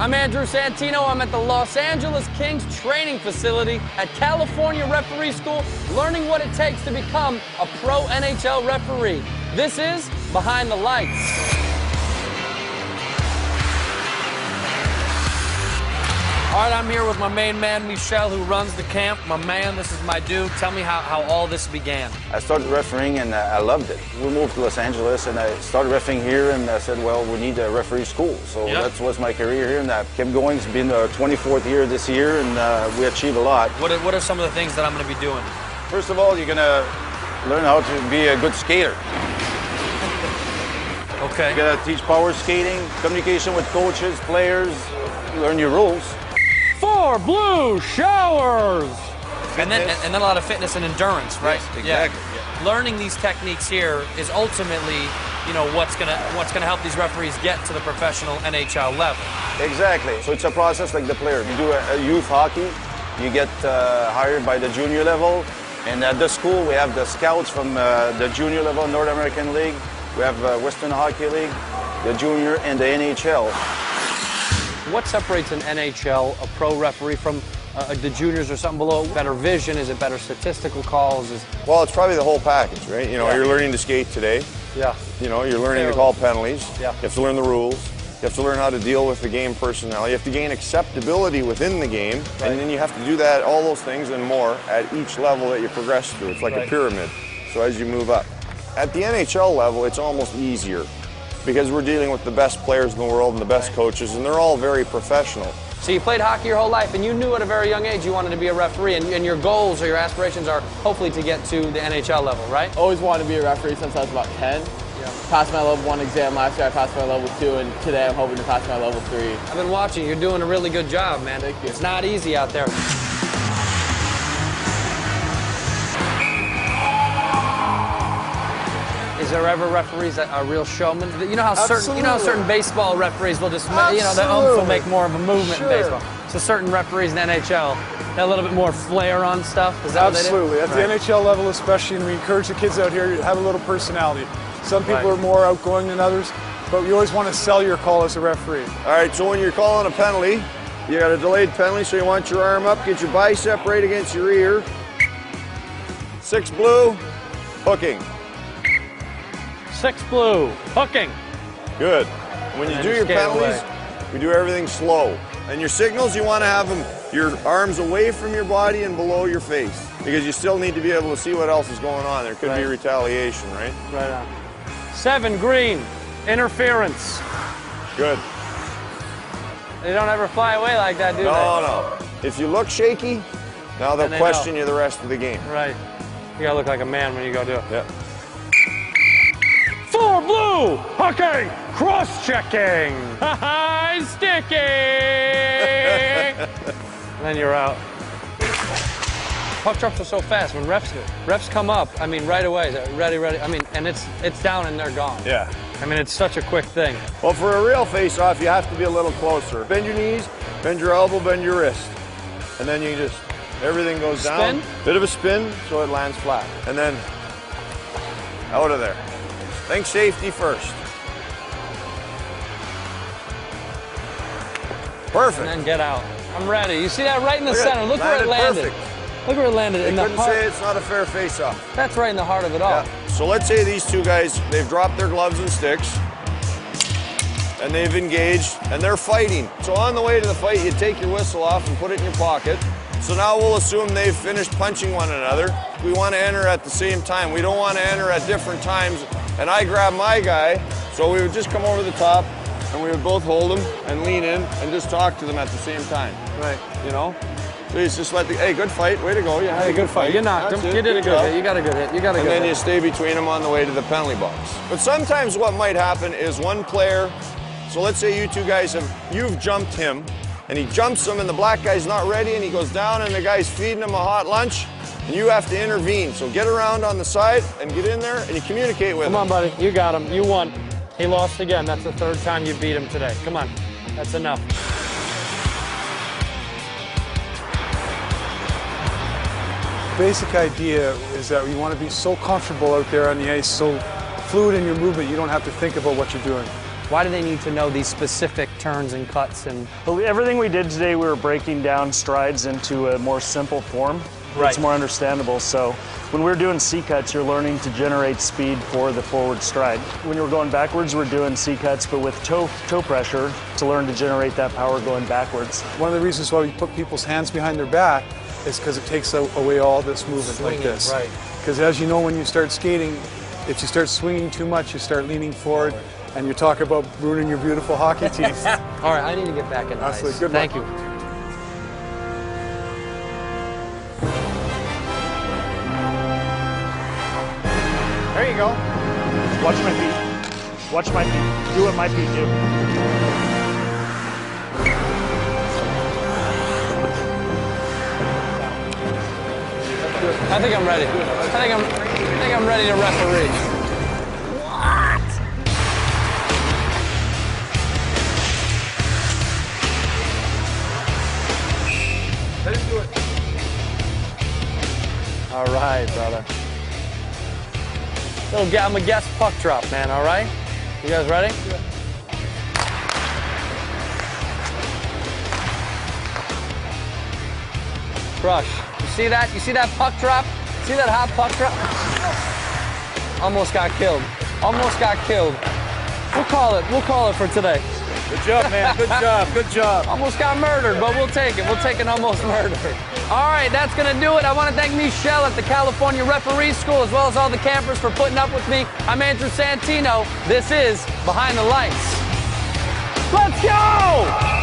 I'm Andrew Santino. I'm at the Los Angeles Kings training facility at California Referee School, learning what it takes to become a pro NHL referee. This is Behind the Lights. All right, I'm here with my main man, Michel, who runs the camp. My man, this is my dude. Tell me how all this began. I started refereeing and I loved it. We moved to Los Angeles and I started refereeing here and I said, well, we need a referee school. So that was my career here and I kept going. It's been our 24th year this year and we achieved a lot. What are some of the things that I'm going to be doing? First of all, you're going to learn how to be a good skater. Okay. You're going to teach power skating, communication with coaches, players, learn your rules. 4 blue showers. And then a lot of fitness and endurance, right? Yes, exactly. Yeah. Learning these techniques here is ultimately, you know, what's gonna help these referees get to the professional NHL level. Exactly. So it's a process like the player. You do a youth hockey, you get hired by the junior level, and at the school we have the scouts from the junior level North American League, we have Western Hockey League, the junior, and the NHL. What separates an NHL, a pro referee, from the juniors or something below? Better vision? Is it better statistical calls? Well, it's probably the whole package, right? You know, you're learning to skate today. Yeah. You know, you're learning to call penalties. Yeah. You have to learn the rules. You have to learn how to deal with the game personnel. You have to gain acceptability within the game. Right. And then you have to do that, all those things and more at each level that you progress through. It's like a pyramid. So as you move up. At the NHL level, it's almost easier, because we're dealing with the best players in the world and the best coaches, and they're all very professional. So you played hockey your whole life, and you knew at a very young age you wanted to be a referee, and your goals or your aspirations are hopefully to get to the NHL level, right? Always wanted to be a referee since I was about 10. Passed my level 1 exam last year, I passed my level 2, and today I'm hoping to pass my level 3. I've been watching, you're doing a really good job, man. Thank you. It's not easy out there. Is there ever referees that are real showmen? You know how certain baseball referees will just, they'll make more of a movement in baseball. So certain referees in the NHL, a little bit more flair on stuff. Is that Absolutely. What they do? At the NHL level especially, and we encourage the kids out here to have a little personality. Some people are more outgoing than others, but you always want to sell your call as a referee. All right, so when you're calling a penalty, you got a delayed penalty, so you want your arm up, get your bicep right against your ear. 6 blue, hooking. 6 blue, hooking. Good. When you do your penalties, we do everything slow. And your signals, you want to have them, your arms away from your body and below your face, because you still need to be able to see what else is going on. There could be retaliation, right? Right on. 7 green, interference. Good. They don't ever fly away like that, do they? No. If you look shaky, now they'll question you the rest of the game. Right. You gotta look like a man when you go do it. Yeah. 4 blue, hooking, cross-checking, sticking. And then you're out. Puck drops are so fast. When refs come up, I mean, right away, ready. I mean, and it's down and they're gone. Yeah. I mean, it's such a quick thing. Well, for a real face-off, you have to be a little closer. Bend your knees, bend your elbow, bend your wrist. And then you just, everything goes down. Bit of a spin so it lands flat. And then out of there. Think safety first. Perfect. And then get out. I'm ready. You see that right in the center? Look where it landed. Perfect. Look where it landed. They couldn't say it's not a fair face-off. That's right in the heart of it all. Yeah. So let's say these two guys, they've dropped their gloves and sticks, and they've engaged, and they're fighting. So on the way to the fight, you take your whistle off and put it in your pocket. So now we'll assume they've finished punching one another. We want to enter at the same time. We don't want to enter at different times. And I grab my guy, so we would just come over the top, and we would both hold them and lean in and just talk to them at the same time. Right. You know? Please just let the, hey, good fight, way to go. You had a good fight. You knocked him. You did a good hit. You got a good hit. You got a good hit. And then you stay between them on the way to the penalty box. But sometimes what might happen is one player, so let's say you two guys you've jumped him, and he jumps him, and the black guy's not ready, and he goes down, and the guy's feeding him a hot lunch, and you have to intervene. So get around on the side and get in there, and you communicate with him. Come on, buddy. You got him. You won. He lost again. That's the 3rd time you beat him today. Come on. That's enough. Basic idea is that you want to be so comfortable out there on the ice, so fluid in your movement, you don't have to think about what you're doing. Why do they need to know these specific turns and cuts? And everything we did today, we were breaking down strides into a more simple form. Right. It's more understandable. So when we're doing C-cuts, you're learning to generate speed for the forward stride. When you're going backwards, we're doing C-cuts, but with toe pressure to learn to generate that power going backwards. One of the reasons why we put people's hands behind their back is because it takes away all this movement like this. Right. Because as you know, when you start skating, if you start swinging too much, you start leaning forward, and you talk about ruining your beautiful hockey teeth. all right, I need to get back in the ice. Good Thank luck. you. There you go. Watch my feet. Watch my feet. Do what my feet do. I think I'm ready. I think I'm ready to referee. What? Let him do it. All right, brother. I'm a guest puck drop, man, all right? You guys ready? Yeah. Crush. You see that? You see that puck drop? See that hot puck drop? Almost got killed. Almost got killed. We'll call it for today. Good job, man. Good job. Good job. Almost got murdered, but we'll take it. We'll take an almost murder. All right, that's going to do it. I want to thank Michelle at the California Referee School, as well as all the campers for putting up with me. I'm Andrew Santino. This is Behind the Lights. Let's go!